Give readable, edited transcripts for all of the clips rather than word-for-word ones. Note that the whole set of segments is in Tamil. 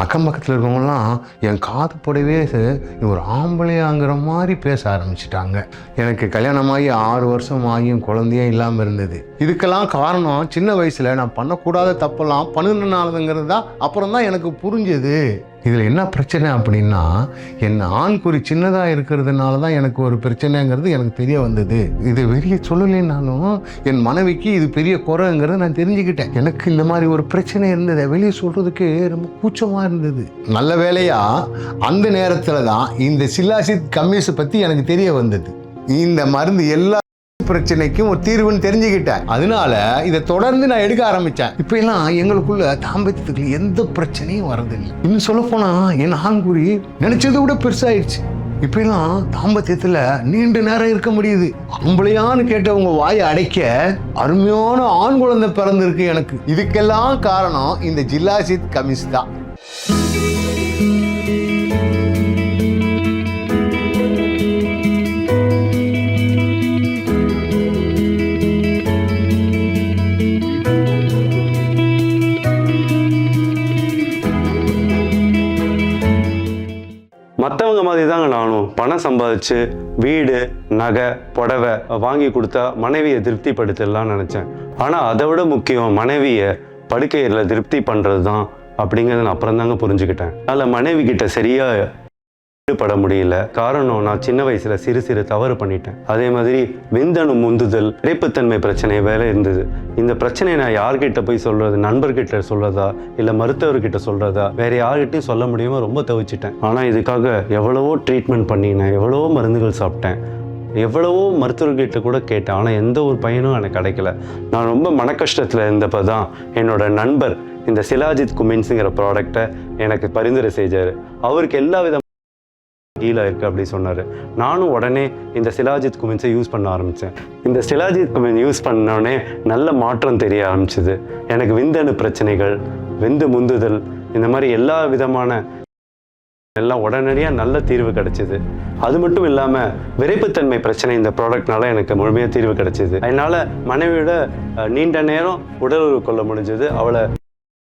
அக்கம் பக்கத்தில் இருக்கவங்கலாம் என் காது போடவே ஒரு ஆம்பளையாங்கிற மாதிரி பேச ஆரம்பிச்சிட்டாங்க. எனக்கு கல்யாணமாகி 6 வருஷம் ஆகியும் குழந்தையே இல்லாமல் இருந்தது. இதுக்கெல்லாம் காரணம் சின்ன வயசில் நான் பண்ணக்கூடாத தப்பெல்லாம் பண்ணினாலதுங்கிறது தான் அப்புறம் தான் எனக்கு புரிஞ்சது. இதில் என்ன பிரச்சனை அப்படின்னா, என் ஆண்குறி சின்னதாக இருக்கிறதுனால தான் எனக்கு ஒரு பிரச்சனைங்கிறது எனக்கு தெரிய வந்தது. இது வெளியே சொல்லலைன்னாலும் என் மனைவிக்கு இது பெரிய குறைங்கிறத நான் தெரிஞ்சுக்கிட்டேன். எனக்கு இந்த மாதிரி ஒரு பிரச்சனை இருந்தது, வெளியே சொல்கிறதுக்கு ரொம்ப கூச்சமாக இருந்தது. நல்ல வேலையா அந்த நேரத்தில் தான் இந்த சிலாசித் கம்மீஸை பற்றி எனக்கு தெரிய வந்தது. இந்த மருந்து எல்லா பிரச்சனைக்கும் ஒரு தீர்வுன்னு தெரிஞ்சுக்கிட்டேன். அதனால இதை தொடர்ந்து நான் எடுக்க ஆரம்பித்தேன். இப்போ எல்லாம் எங்களுக்குள்ள தாம்பத்தியத்துக்கு எந்த பிரச்சனையும் வரதில்லை. இன்னும் சொல்ல போனா என் ஆண்குறி நினைச்சதை விட பெருசாயிடுச்சு. இப்போ எல்லாம் தாம்பத்தியத்தில் நீண்ட நேரம் இருக்க முடியுது. ஆம்பளையான்னு கேட்டவங்க வாயை அடைக்க அருமையான ஆண் குழந்தை பிறந்திருக்கு எனக்கு. இதுக்கெல்லாம் காரணம் இந்த ஜில்லாசித் கமிஸ் தான். மற்றவங்க மாதிரி தாங்க நானும் பணம் சம்பாதிச்சு வீடு நகை புடவை வாங்கி கொடுத்தா மனைவியை திருப்திப்படுத்தலாம்னு நினச்சேன். ஆனால் அதை விட முக்கியம் மனைவியை படுக்கையில் திருப்தி பண்ணுறது தான் அப்படிங்கிறத நான் அப்புறம் தாங்க புரிஞ்சுக்கிட்டேன். அதில் மனைவி கிட்ட சரியாக ஈடுபட முடியல. காரணம், நான் சின்ன வயசுல சிறு தவறு பண்ணிட்டேன். அதே மாதிரி விந்தணு முந்துதல், இறைப்புத்தன்மை பிரச்சனை வேற இருந்தது. இந்த பிரச்சனையை நான் யார்கிட்ட போய் சொல்றது, நண்பர்கிட்ட சொல்றதா இல்லை மருத்துவர்கிட்ட சொல்றதா, வேற யார்கிட்டையும் சொல்ல முடியாம ரொம்ப தவிச்சிட்டேன். ஆனா இதுக்காக எவ்வளவோ ட்ரீட்மெண்ட் பண்ணினேன், எவ்வளவோ மருந்துகள் சாப்பிட்டேன், எவ்வளவோ மருத்துவர்கிட்ட கூட கேட்டேன். ஆனால் எந்த ஒரு பயனும் எனக்கு கிடைக்கல. நான் ரொம்ப மன கஷ்டத்தில் இருந்தப்போ தான் என்னோட நண்பர் இந்த சிலாஜித் குமின்ஸுங்கிற ப்ராடக்டை எனக்கு பரிந்துரை செஞ்சார். அவருக்கு எல்லா விதமான ஹீலாக இருக்குது அப்படி சொன்னார். நானும் உடனே இந்த சிலாஜித் குமின்ஸை யூஸ் பண்ண ஆரம்பித்தேன். இந்த சிலாஜித் குமின் யூஸ் பண்ணோடனே நல்ல மாற்றம் தெரிய ஆரம்பிச்சிது. எனக்கு விந்தணு பிரச்சனைகள், விந்து முந்துதல், இந்த மாதிரி எல்லா விதமான எல்லாம் உடனடியாக நல்ல தீர்வு கிடைச்சிது. அது மட்டும் இல்லாமல் விரைப்புத்தன்மை பிரச்சனை இந்த ப்ராடக்ட்னால எனக்கு முழுமையாக தீர்வு கிடைச்சிது. அதனால் மனைவியோட நீண்ட நேரம் உடல் உறவு கொள்ள முடிஞ்சது, அவளை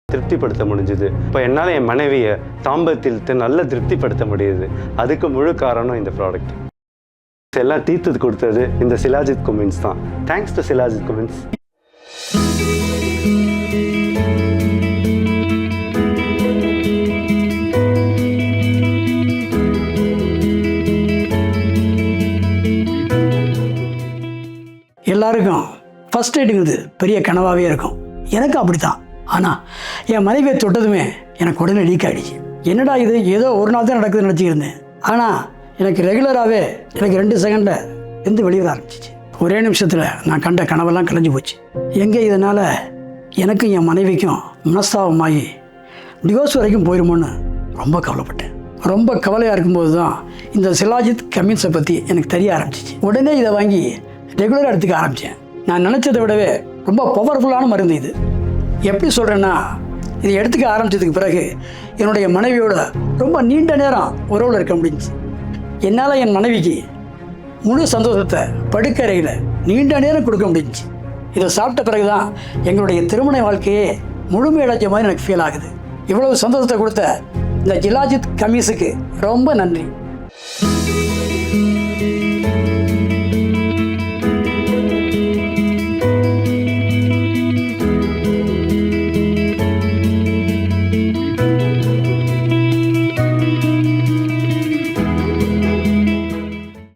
திருப்திப்படுத்த முடிஞ்சுது. இப்போ என்னால் என் மனைவியை தாம்பத்தியத்தில் நல்ல திருப்திப்படுத்த முடியுது. அதுக்கு முழு காரணம் இந்த ப்ராடக்ட். எல்லாம் தீர்த்து கொடுத்தது இந்த சிலாஜித் குமின்ஸ் தான். Thanks to shilajit Cummins. எல்லாருக்கும் ஃபர்ஸ்ட் எய்டுங்கிறது பெரிய கனவாகவே இருக்கும். எனக்கும் அப்படி தான். ஆனால் என் மனைவியை தொட்டதுமே எனக்கு உடனே லீக் ஆகிடுச்சு. என்னடா இது, ஏதோ ஒரு நாள் தான் நடக்குதுன்னு நினச்சிக்கிருந்தேன். ஆனால் எனக்கு ரெகுலராகவே எனக்கு 2 செகண்டில் எந்த வெளியே ஆரம்பிச்சிச்சு. ஒரே நிமிஷத்தில் நான் கண்ட கனவெல்லாம் கலைஞ்சு போச்சு. எங்கே இதனால் எனக்கும் என் மனைவிக்கும் மனஸ்தாபமாகி டிவோர்ஸ் வரைக்கும் போயிடுமோன்னு ரொம்ப கவலைப்பட்டேன். ரொம்ப கவலையாக இருக்கும்போது தான் இந்த சிலாஜித் கமின்ஸை பற்றி எனக்கு தெரிய ஆரம்பிச்சிச்சு. உடனே இதை வாங்கி ரெகுலராக எடுத்துக்க ஆரம்பித்தேன். நான் நினச்சதை விடவே ரொம்ப பவர்ஃபுல்லான மருந்து இது. எப்படி சொல்கிறேன்னா, இதை எடுத்துக்க ஆரம்பித்ததுக்கு பிறகு என்னுடைய மனைவியோட ரொம்ப நீண்ட நேரம் உறவில் இருக்க முடிஞ்சிச்சு. என்னால் என் மனைவிக்கு முழு சந்தோஷத்தை படுக்கறையில் நீண்ட நேரம் கொடுக்க முடிஞ்சிச்சு. இதை சாப்பிட்ட பிறகு தான் எங்களுடைய திருமண வாழ்க்கையே முழுமையடைஞ்ச மாதிரி எனக்கு ஃபீல் ஆகுது. இவ்வளவு சந்தோஷத்தை கொடுத்த இந்த ஜிலாஜித் கமீஸுக்கு ரொம்ப நன்றி.